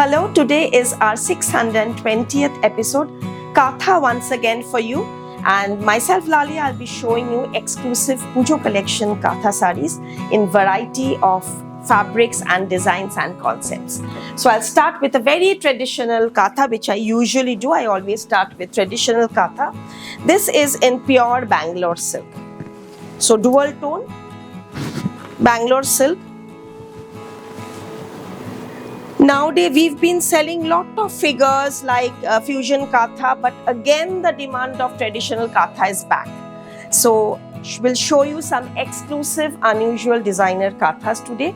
Hello, today is our 620th episode, Katha once again for you, and myself Lali, I'll be showing you exclusive Pujo collection Katha sarees in variety of fabrics and designs and concepts. So I'll start with a very traditional Katha, which I usually do. I always start with traditional Katha. This is in pure Bangalore silk. So dual tone, Bangalore silk. Nowadays, we've been selling lot of figures like fusion Katha, but again the demand of traditional Katha is back. So we'll show you some exclusive, unusual designer Kathas today.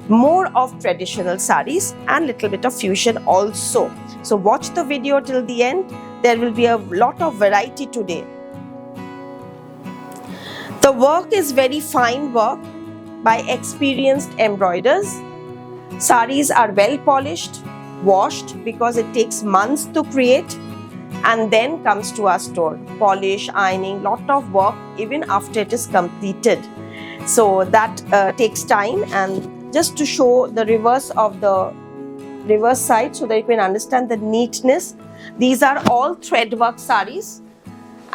More of traditional sarees and little bit of fusion also. So watch the video till the end. There will be a lot of variety today. The work is very fine work by experienced embroiders. Saris are well polished, washed because it takes months to create and then comes to our store. Polish, ironing, lot of work even after it is completed. So that takes time, and just to show the reverse of the reverse side so that you can understand the neatness. These are all thread work saris.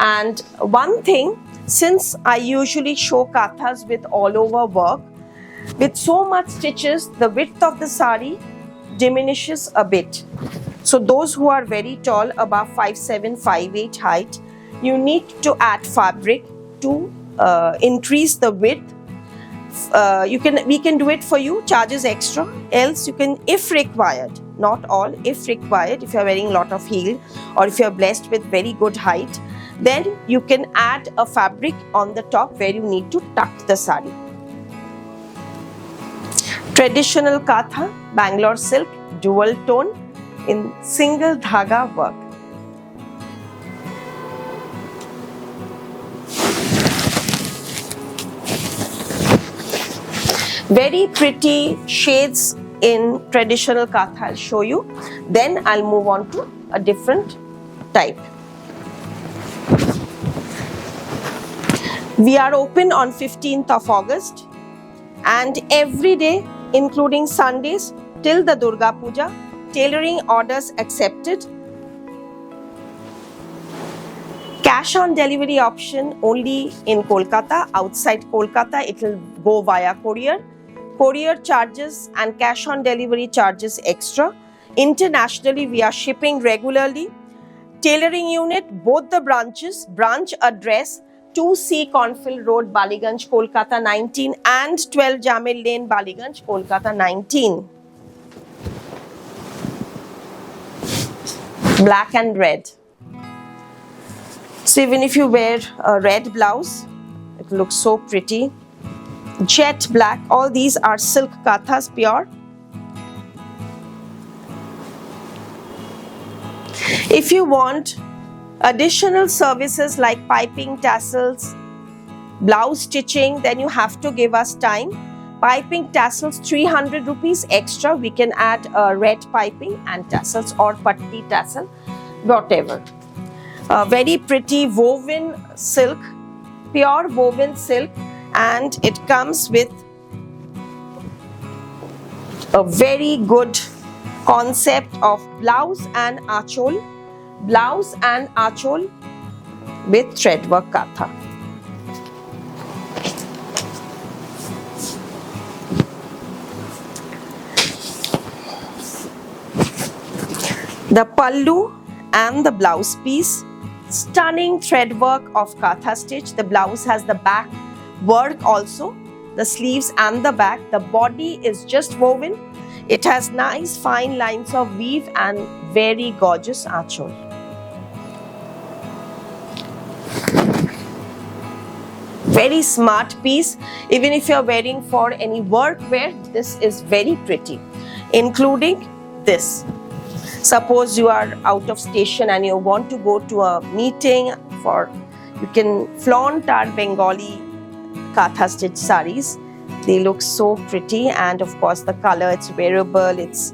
And one thing, since I usually show Kathas with all over work, with so much stitches, the width of the sari diminishes a bit. So those who are very tall, above 5'7", 5'8" height, you need to add fabric to increase the width. We can do it for you, charges extra. Else you can, if required, not all, if required, if you are wearing a lot of heel or if you are blessed with very good height, then you can add a fabric on the top where you need to tuck the sari. Traditional Katha, Bangalore silk, dual tone in single dhaga work. Very pretty shades in traditional Katha I'll show you. Then I'll move on to a different type. We are open on 15th of August and every day, including Sundays till the Durga Puja, tailoring orders accepted. Cash on delivery option only in Kolkata. Outside Kolkata, it will go via courier. Courier charges and cash on delivery charges extra. Internationally, we are shipping regularly. Tailoring unit, both the branches, branch address 2C Cornfield Road, Baliganj, Kolkata 19 and 12 Jamil Lane, Baliganj, Kolkata 19. Black and red. So even if you wear a red blouse, it looks so pretty. Jet black, all these are silk Kathas, pure. If you want additional services like piping, tassels, blouse stitching, then you have to give us time. Piping, tassels, 300 rupees extra. We can add red piping and tassels or patti tassel, whatever. Very pretty woven silk, pure woven silk, and it comes with a very good concept of blouse and achol. Blouse and achol with threadwork Katha. The pallu And the blouse piece, stunning thread work of Katha stitch. The blouse has the back work also, the sleeves and the back. The body is just woven. It has nice fine lines of weave and very gorgeous aanchal. Very smart piece. Even if you're wearing for any work wear, this is very pretty, including this. Suppose you are out of station and you want to go to a meeting, you can flaunt our Bengali Katha stitch saris. They look so pretty, and of course the color, it's wearable, it's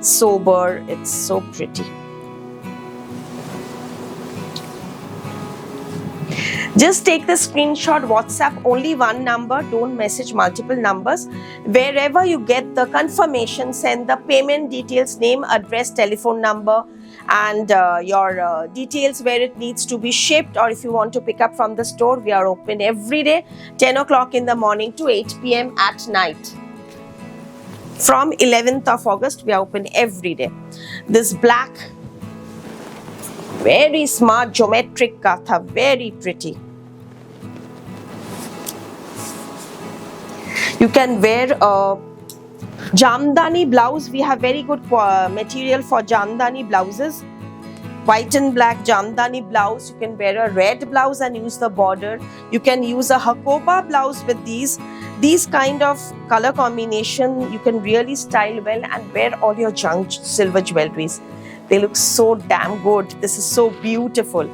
sober, it's so pretty. Just take the screenshot, WhatsApp only one number, don't message multiple numbers. Wherever you get the confirmation, send the payment details, name, address, telephone number, and your details where it needs to be shipped, or if you want to pick up from the store. We are open every day, 10 o'clock in the morning to 8 p.m. at night. From 11th of August, we are open every day. This black, very smart geometric Katha, very pretty. You can wear a Jamdani blouse. We have very good material for Jamdani blouses. White and black Jamdani blouse. You can wear a red blouse and use the border. You can use a Hakoba blouse with these kind of color combination. You can really style well and wear all your junk silver jewelries. They look so damn good. This is so beautiful.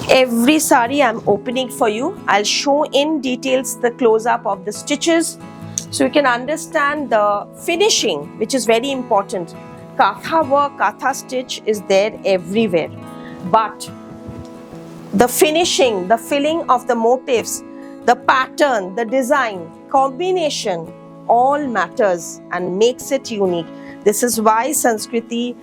Every sari I'm opening for you. I'll show in details the close-up of the stitches so you can understand the finishing, which is very important. Katha work, Katha stitch is there everywhere. But the finishing, the filling of the motifs, the pattern, the design, combination, all matters and makes it unique. This is why Sanskriti,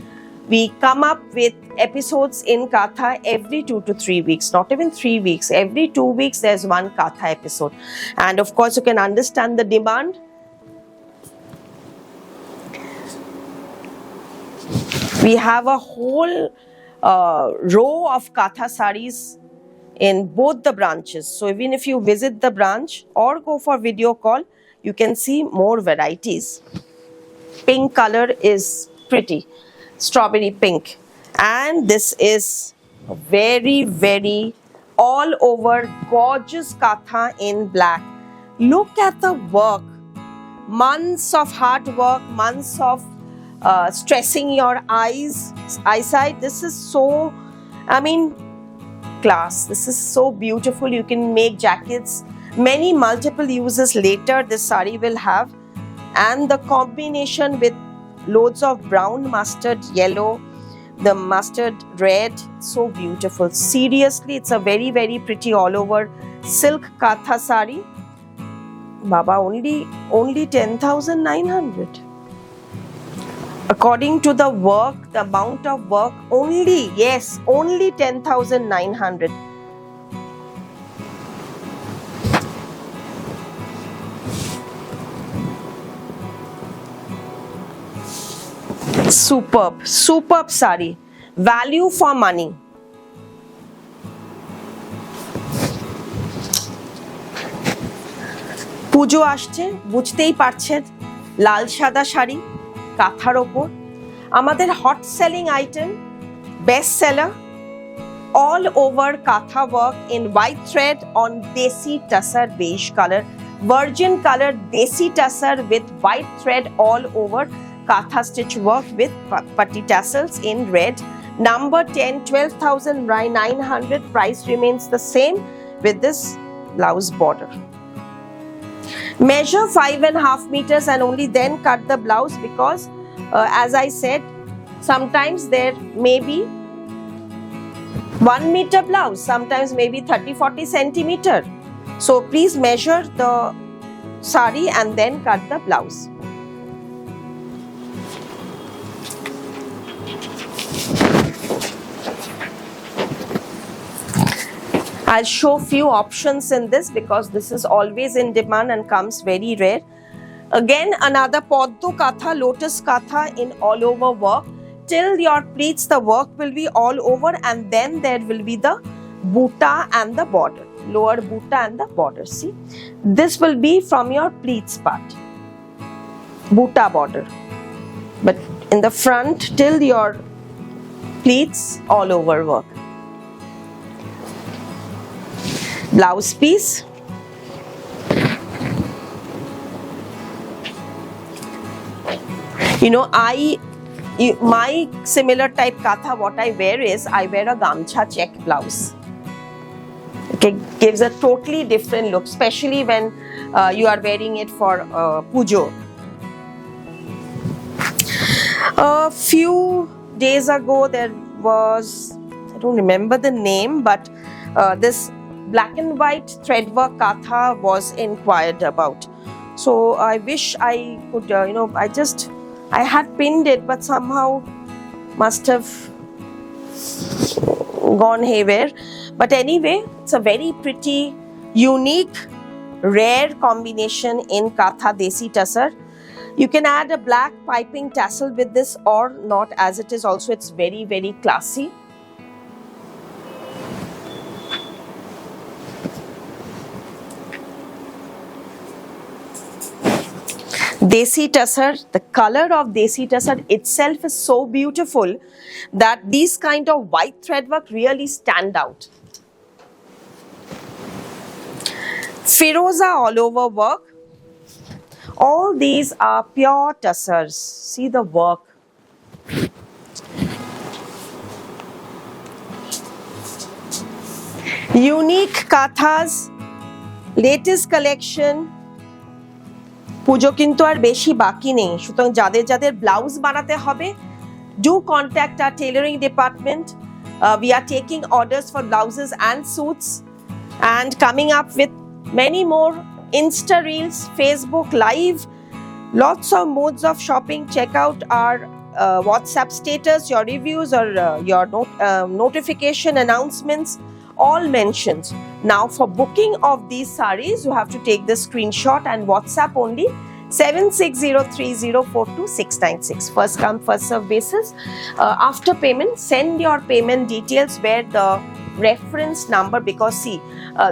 we come up with episodes in Katha every 2 to 3 weeks, not even 3 weeks. Every 2 weeks there's one Katha episode. And of course you can understand the demand. We have a whole row of Katha saris in both the branches. So even if you visit the branch or go for video call, you can see more varieties. Pink color is pretty, strawberry pink. And this is a very, very all over gorgeous Katha in black. Look at the work. Months of hard work, months of stressing your eyesight. This is so, class. This is so beautiful. You can make jackets, many multiple uses later this sari will have. And the combination with loads of brown, mustard yellow, the mustard red, so beautiful. Seriously, it's a very, very pretty all over silk Katha sari. Baba, only 10,900. According to the work, the amount of work, only 10,900. Superb sari. Value for money. পুজো আসছে, বুঝতেই পারছেন, লাল সাদা শাড়ি কাঁথার ওপর আমাদের hot selling item, best seller, all over Katha work in white thread on desi tussar beige color, virgin color desi tussar with white thread all over Katha stitch work with putty tassels in red. Number 10, 12,900. Price remains the same with this blouse border. Measure 5.5 meters and only then cut the blouse, because as I said, sometimes there may be 1 meter blouse, sometimes maybe 30-40 centimeter. So please measure the sari and then cut the blouse. I'll show few options in this because this is always in demand and comes very rare. Again, another Poddo Katha, Lotus Katha in all over work. Till your pleats, the work will be all over, and then there will be the buta and the border, lower buta and the border. See, this will be from your pleats part, buta border, but in the front till your pleats, all over work. Blouse piece. You know, my similar type katha, what I wear is, I wear a gamcha check blouse. Okay, gives a totally different look, especially when you are wearing it for pujo. A few days ago, there was, I don't remember the name, but this black and white threadwork katha was inquired about. So I wish I could, I had pinned it, but somehow must have gone haywire. But anyway, it's a very pretty, unique, rare combination in Katha Desi Tussar. You can add a black piping tassel with this or not, as it is also, it's very, very classy. Desi Tussar, the color of Desi Tussar itself is so beautiful that these kind of white threadwork really stand out. Firoza all over work. All these are pure tussars. See the work. Unique kathas, latest collection. পুজো কিন্তু আর বেশি বাকি নেই, সুতরাং যাদের যাদের blouse বানাতে হবে, do contact our tailoring department. We are taking orders for blouses and suits, and coming up with many more Insta Reels, Facebook Live, lots of modes of shopping. Check out our WhatsApp status, your reviews or your notification announcements, all mentioned. Now for booking of these sarees, you have to take the screenshot and WhatsApp only 7603042696. First come, first serve basis. After payment, send your payment details where the reference number, because see,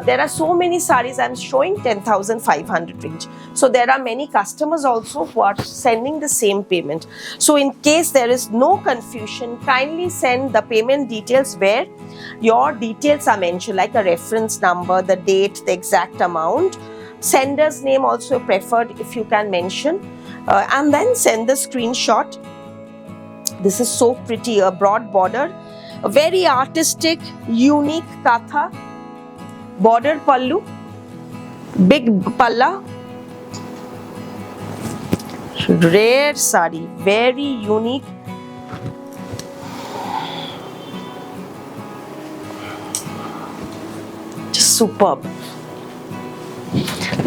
there are so many sarees I'm showing 10,500 range. So there are many customers also who are sending the same payment. So in case there is no confusion, kindly send the payment details where your details are mentioned, like a reference number, the date, the exact amount. Sender's name also preferred if you can mention, and then send the screenshot. This is so pretty, a broad border, a very artistic, unique katha, border pallu, big palla, rare sari, very unique. Just superb.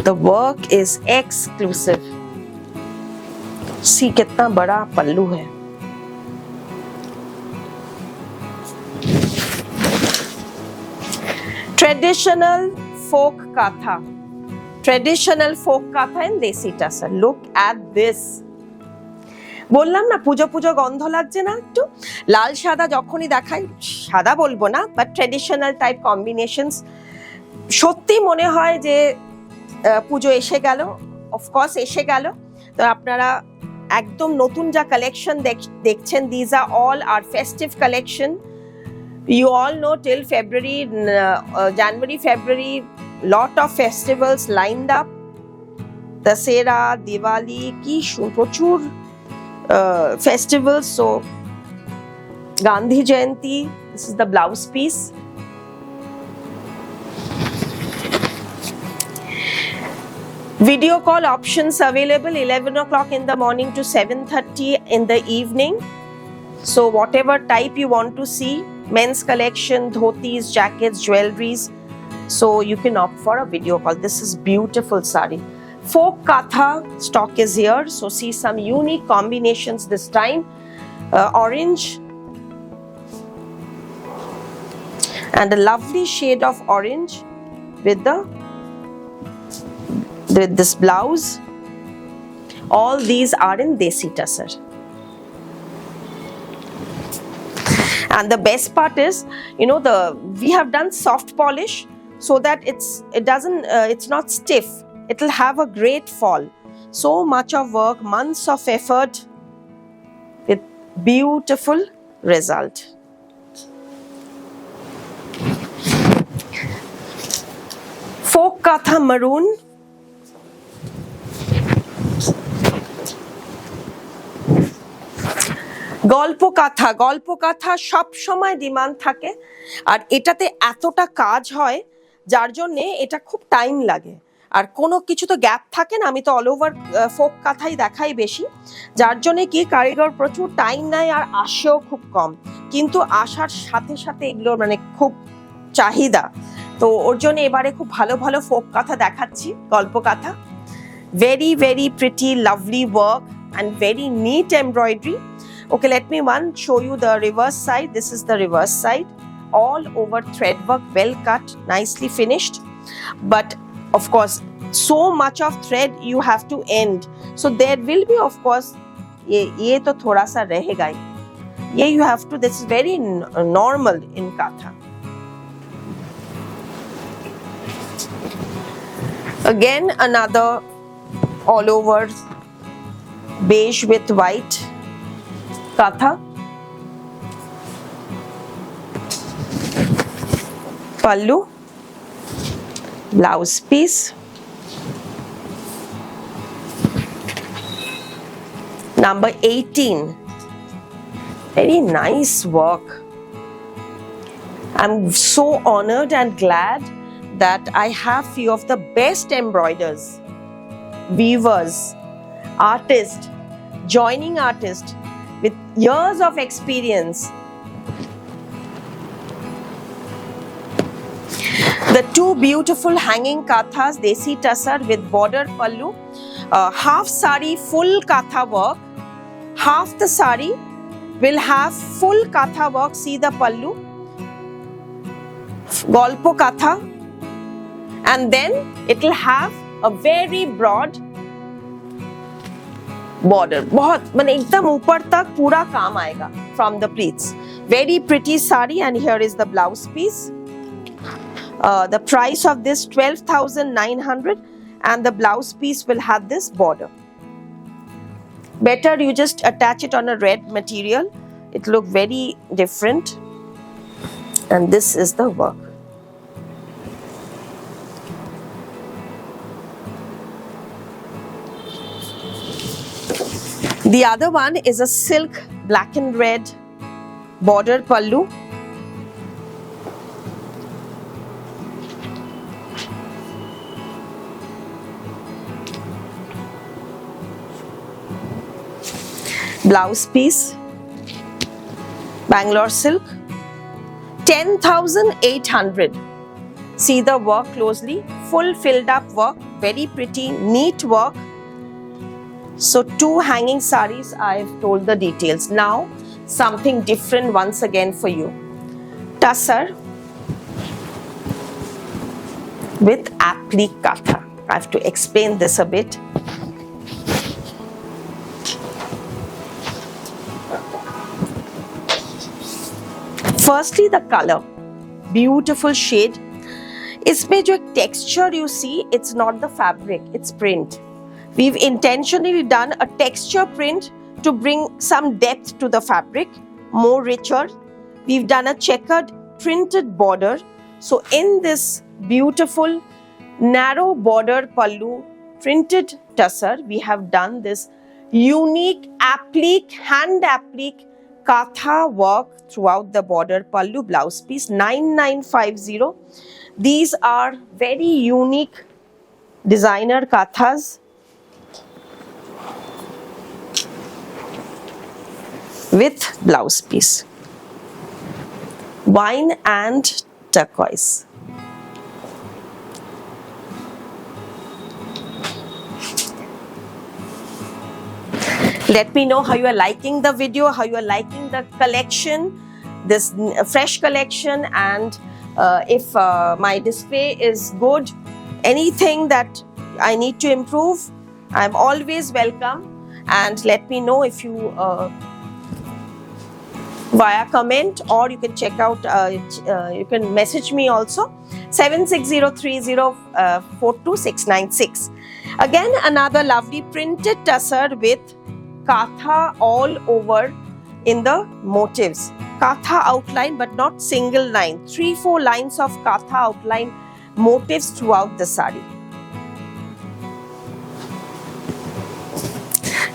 The work is exclusive. See कितना बड़ा पल्लू है. Traditional folk katha. Traditional folk katha in Desi Tussar. Look at this. বললাম না পুজো পুজো গন্ধ লাগছে না একটু, লাল সাদা যখনই দেখাই, সাদা বলবো না, বাট ট্রেডিশনাল টাইপ কম্বিনেশনস, সত্যি মনে হয় যে পুজো এসে গেল, অফকোর্স এসে গেল। তো আপনারা একদম নতুন যা কালেকশন দেখছেন, these are all our festive collection. You all know till February, January, February, lot of festivals lined up. Dasera, Diwali, ki prochur festivals. So Gandhi Jayanti, this is the blouse piece. Video call options available 11 o'clock in the morning to 7:30 in the evening. So whatever type you want to see, men's collection, dhotis, jackets, jewelries, so you can opt for a video call. This is beautiful sari. Folk katha stock is here, so see some unique combinations this time. Orange and a lovely shade of orange with this blouse. All these are in Desi Tussar. And the best part is, we have done soft polish so that it's not stiff. It'll have a great fall. So much of work, months of effort with beautiful result. Folk Katha Maroon. গল্প কথা সব সময় demand থাকে, আর এটাতে এতটা কাজ হয় যার জন্য এটা খুব টাইম লাগে, আর কোনো কিছু তো গ্যাপ থাকে না। আমি তো অল ওভার ফোক কাথাই দেখাই বেশি, যার জন্য কি কারিগর প্রচুর টাইম নেয় আর আসেও খুব কম, কিন্তু আসার সাথে সাথে এগুলোর মানে খুব চাহিদা। তো ওর জন্য এবারে খুব ভালো ভালো ফোক কাথা দেখাচ্ছি, গল্প kantha. Very very pretty lovely work and very neat embroidery. Okay, let me show you the reverse side. This is the reverse side. All over thread work, well cut, nicely finished. But of course, so much of thread you have to end. So there will be, of course, ye to thoda sa rahega hi. Ye you have to, this is very normal in Katha. Again, another all over beige with white Katha. Pallu, blouse piece, number 18. Very nice work. I'm so honored and glad that I have few of the best embroiders, weavers, artists, joining artists with years of experience. The two beautiful hanging kathas, Desi Tussar with border pallu, half sari full katha work, half the sari will have full katha work. See the pallu, golpo katha, and then it will have a very broad border. बहुत मतलब एकदम ऊपर तक पूरा काम आएगा from the pleats. Very pretty sari, and here is the blouse piece. The price of this 12,900, and the blouse piece will have this border. Better you just attach it on a red material. It look very different, and this is the work. The other one is a silk black and red border pallu. Blouse piece, Bangalore silk, 10,800. See the work closely, full filled up work, very pretty, neat work. So two hanging saris, I've told the details. Now something different once again for you. Tussar with applique katha. I have to explain this a bit. Firstly, the color, beautiful shade. इसमें जो texture you see, it's not the fabric, it's print. We've intentionally done a texture print to bring some depth to the fabric, more richer. We've done a checkered printed border. So in this beautiful narrow border pallu printed tussar, we have done this unique applique, hand applique katha work throughout the border pallu blouse piece. 9950. These are very unique designer kathas. With blouse piece, wine and turquoise. Let me know how you are liking the video, how you are liking the collection, this fresh collection, and if my display is good, anything that I need to improve, I'm always welcome, and let me know if you via comment, or you can check out, you can message me also, 7603042696. Again, another lovely printed tussar with katha all over in the motifs. Katha outline, but not single line. 3-4 lines of katha outline motifs throughout the sari.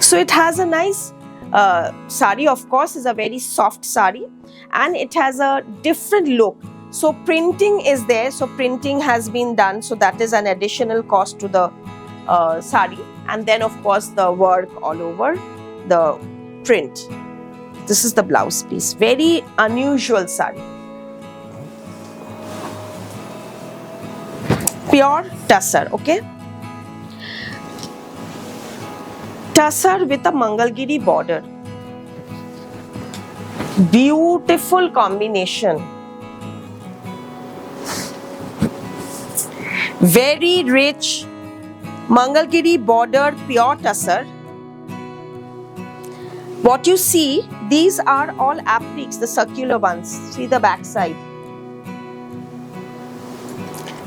So it has a nice sari, of course, is a very soft sari, and it has a different look. So printing is there, so printing has been done, so that is an additional cost to the sari, and then of course the work all over the print. This is the blouse piece, very unusual sari. Pure tussar, okay? Tussar with a Mangalgiri border. Beautiful combination. Very rich Mangalgiri border pure tussar. What you see, these are all appliques, the circular ones. See the back side.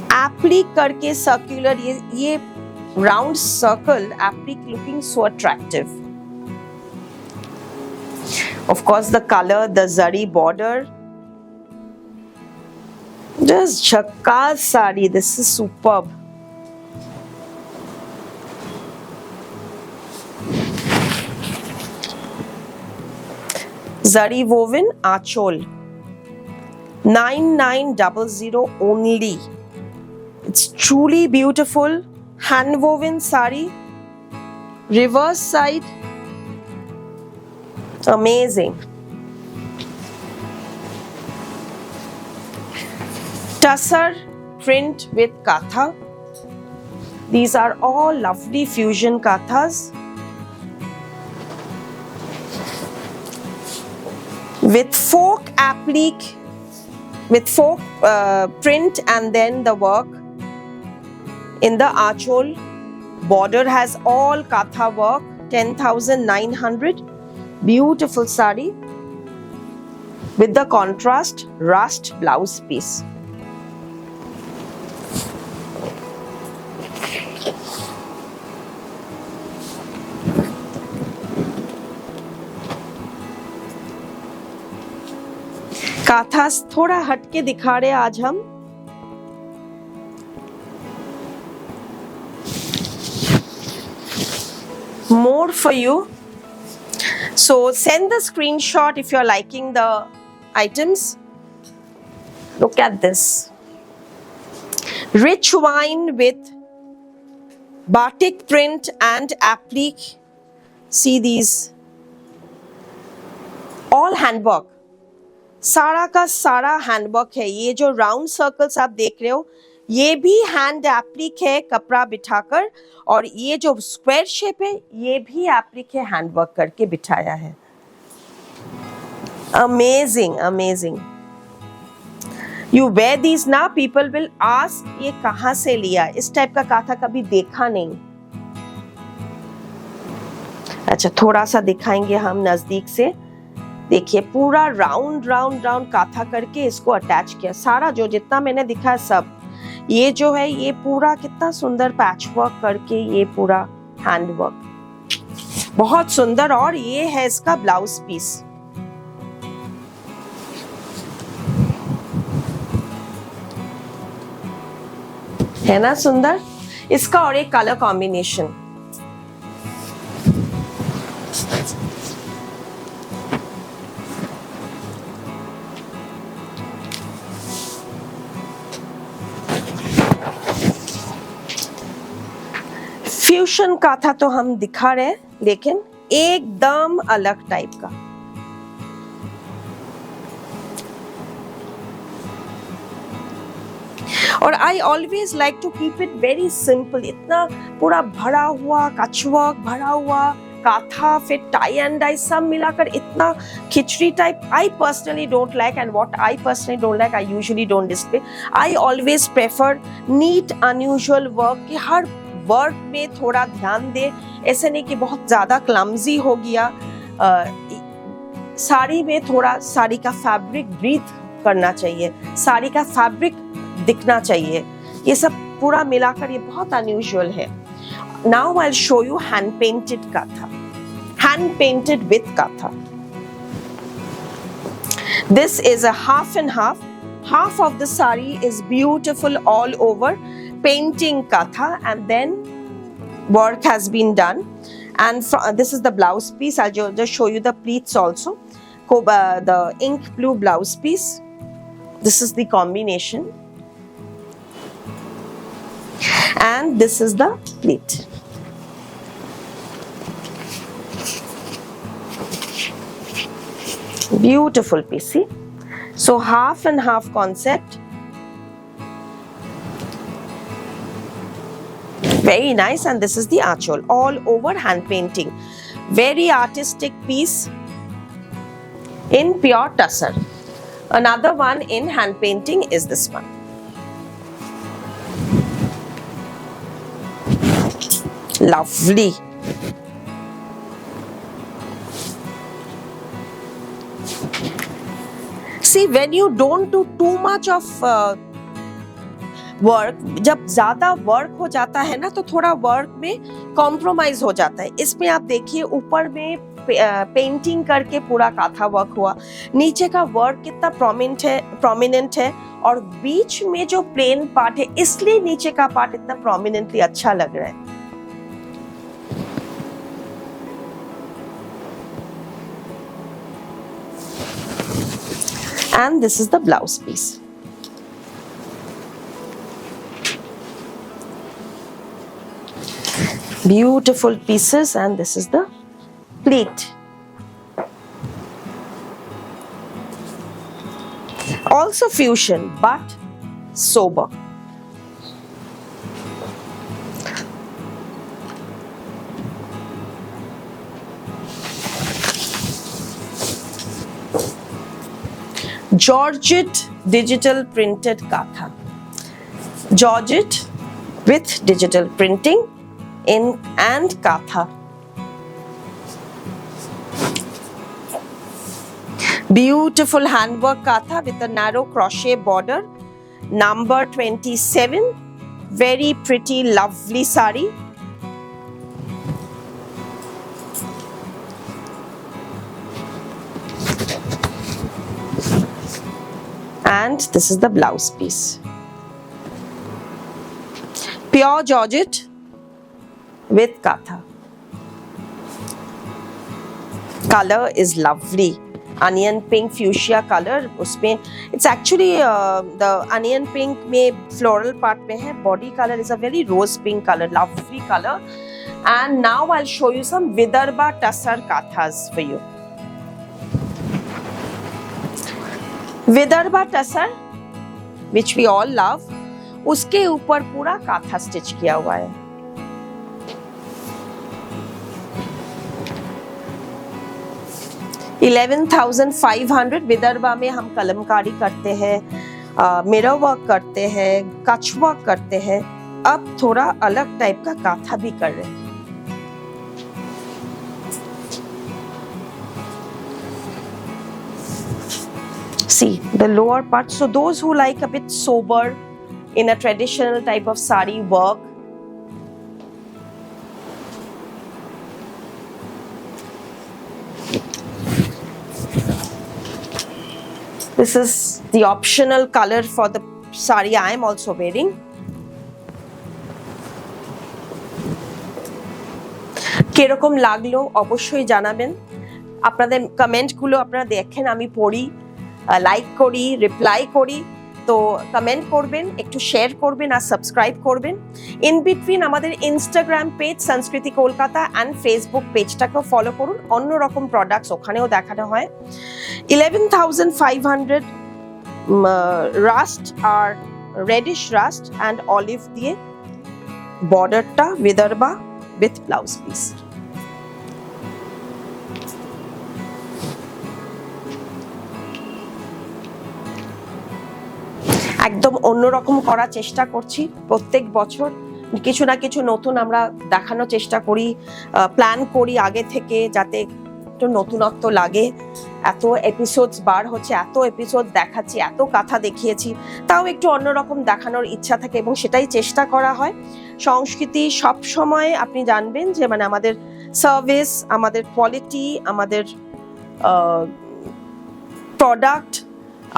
Applique करके circular, ये round circle applique looking so attractive. Of course, the color, the zari border. Just jhakkas sari. This is superb. Zari woven achol. 9900 only. It's truly beautiful. Hand woven sari. Reverse side. Amazing. Tussar print with katha. These are all lovely fusion kathas. With folk applique, with folk print, and then the work in the achol. Border has all katha work, 10,900. Beautiful sari with the contrast rust blouse piece. काथास थोड़ा हटके दिखा रहे आज हम. More for you. So send the screenshot if you're liking the items. Look at this. Rich wine with batik print and applique. See these. All handwork. सारा का सारा handwork है. ये जो राउंड सर्कल्स आप देख रहे हो, ये भी हैंड एप्लिक है कपड़ा बिठाकर, और ये जो स्क्वायर शेप है ये भी एप्लिक है हैंडवर्क करके बिठाया है. Amazing amazing. You wear these ना, पीपल विल आस्क ये कहाँ से लिया. इस टाइप का काथा कभी देखा नहीं. अच्छा, थोड़ा सा दिखाएंगे हम नजदीक से. देखिए, पूरा राउंड राउंड राउंड काथा करके इसको अटैच किया. सारा जो जितना मैंने दिखा सब, ये जो है ये पूरा कितना सुंदर पैच वर्क करके, ये पूरा हैंड वर्क बहुत सुंदर. और ये है इसका ब्लाउज पीस. है ना सुंदर. इसका और एक कलर कॉम्बिनेशन. फ्यूशन काथा तो हम दिखा रहे हैं, लेकिन एकदम अलग टाइप का. और I always like to keep it very simple. इतना पूरा भरा हुआ कचवर्क, भरा हुआ काथा, फिर टाई एंड डाई सब मिलाकर इतना खिचड़ी type I personally don't like. And what I personally don't like, I usually don't display. I always prefer neat unusual work कि हर वर्क में थोड़ा ध्यान दे, ऐसे नहीं कि बहुत ज्यादा क्लमजी हो गया। साड़ी में थोड़ा साड़ी का फैब्रिक ब्रीथ करना चाहिए, साड़ी का फैब्रिक दिखना चाहिए, ये सब पूरा मिलाकर ये बहुत अनयूजुअल है। Now I will show you hand painted kantha, hand painted with kantha. This is a half and half. Half of the sari is beautiful all over, painting katha, and then work has been done. And this is the blouse piece. I'll just show you the pleats also. The ink blue blouse piece. This is the combination. And this is the pleat. Beautiful piece, see? So half and half concept. Very nice. And this is the achol, all over hand painting. Very artistic piece in pure tussar. Another one in hand painting is this one. Lovely. See, when you don't do too much of work, जब ज्यादा work हो जाता है ना तो थोड़ा work में compromise हो जाता है। इसमें आप देखिए ऊपर में पेंटिंग करके पूरा काथा वर्क हुआ, नीचे का वर्क कितना प्रोमिनेंट है और बीच में जो प्लेन पार्ट है इसलिए नीचे का पार्ट इतना प्रोमिनेंटली अच्छा लग रहा है। And this is the blouse piece. Beautiful pieces, and this is the pleat. Also fusion, but sober. Georgette digital printed katha. Georgette with digital printing in and katha. Beautiful handwork katha with a narrow crochet border. Number 27. Very pretty, lovely sari. And this is the blouse piece. Pure georgette with katha. Color is lovely. Onion pink fuchsia color. उसमें it's actually the onion pink में floral part में है. Body color is a very rose pink color, lovely color. And now I'll show you some Vidarbha tussar kathas for you. Vidarbha tussar which we all love, उसके ऊपर पूरा काथा stitch किया हुआ है। $11,500। विदर्भा में हम कलमकारी करते हैं, मिरर वर्क करते हैं, कच वर्क करते हैं, अब थोड़ा अलग टाइप का काथा भी कर रहे हैं। See the lower part. So those who like a bit sober in a traditional type of sari work, this is the optional color for the sari I am also wearing. কিরকম লাগলো অবশ্যই জানাবেন। আপনাদের কমেন্টগুলো আপনারা দেখেন, আমি পড়ি, লাইক করি, রিপ্লাই করি, তো কমেন্ট করবেন, একটু শেয়ার করবেন আর সাবস্ক্রাইব করবেন। ইন বিটুইন আমাদের Instagram page Sanskriti Kolkata and Facebook পেজটাকেও ফলো করুন, অন্যরকম প্রোডাক্টস ওখানেও দেখানো হয়। 11,500 রাস্ট আর রেডিশ রাস্ট অ্যান্ড অলিভ দিয়ে বর্ডারটা বিদর্ভা উইথ ব্লাউজ পিস। একদম অন্যরকম করার চেষ্টা করছি প্রত্যেক বছর, কিছু না কিছু নতুন আমরা দেখানোর চেষ্টা করি, প্ল্যান করি আগে থেকে, যাতে একটু নতুনত্ব লাগে। এত এপিসোডস বার হচ্ছে, এত এপিসোড দেখাচ্ছি, এত কথা দেখিয়েছি, তাও একটু অন্যরকম দেখানোর ইচ্ছা থাকে এবং সেটাই চেষ্টা করা হয়। সংস্কৃতি সব সময় আপনি জানবেন যে মানে আমাদের সার্ভিস, আমাদের কোয়ালিটি, আমাদের প্রোডাক্ট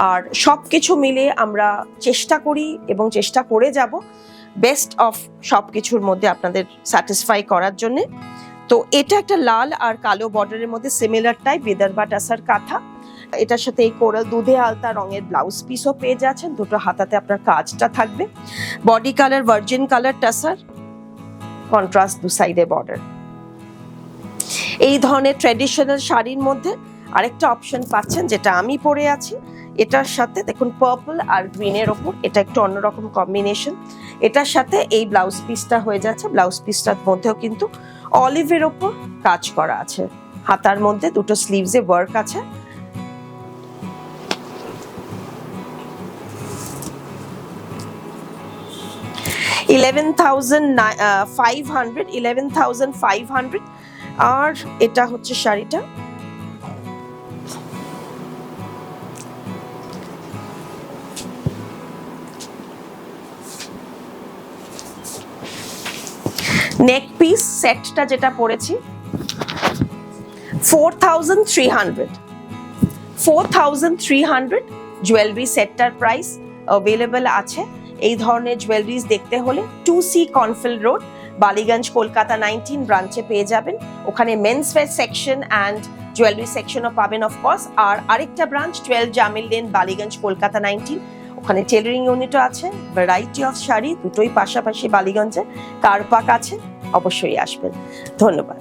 আর সব কিছু মিলে আমরা চেষ্টা করি এবং চেষ্টা করে যাব বেস্ট অফ সব কিছুর মধ্যে আপনাদের স্যাটিসফাই করার জন্য। তো এটা একটা লাল আর কালো বর্ডারের মধ্যে সিমিলার টাইপ বিদর্ভা টাসার কাঁথা। এটার সাথে এই কোরাল দুধে আলতা রঙের ব্লাউজ পিসও পেয়ে যাচ্ছেন, দুটো হাতাতে আপনার কাজটা থাকবে। Body colour virgin colour tussar, contrast দু সাইডে বর্ডার। এই ধরনের ট্র্যাডিশনাল শাড়ির মধ্যে আরেকটা অপশন পাচ্ছেন যেটা আমি পরে আছি। এটার সাথে দেখুন পার্পল আর গ্রিনের ওপর, এটা একটু অন্যরকম কম্বিনেশন। এটার সাথে এই ব্লাউজ পিসটা হয়ে যাচ্ছে, ব্লাউজ পিসটার মধ্যেও কিন্তু অলিভের ওপর কাজ করা আছে। হাতার মধ্যে দুটো স্লিভসে ওয়ার্ক আছে। $11,500 আর এটা হচ্ছে শাড়িটা। নেক পিস সেটটা যেটা পরেছি 4,300 জুয়েলারি সেটটার প্রাইস অ্যাভেলেবল আছে। এই ধরনের জুয়েলারিজ দেখতে হলে 2C কনফিল রোড, বালিগঞ্জ, কলকাতা 19 ব্রাঞ্চে পেয়ে যাবেন। ওখানে men's wear section and jewellery সেকশনও পাবেন অফকোর্স। আর আরেকটা ব্রাঞ্চ 12 জামিল লেন, বালিগঞ্জ, কলকাতা 19, ওখানে টেলারিং ইউনিটও আছে। ভ্যারাইটি অফ শাড়ি দুটোই পাশাপাশি বালিগঞ্জে, কার পাক আছে, অবশ্যই আসবেন। ধন্যবাদ।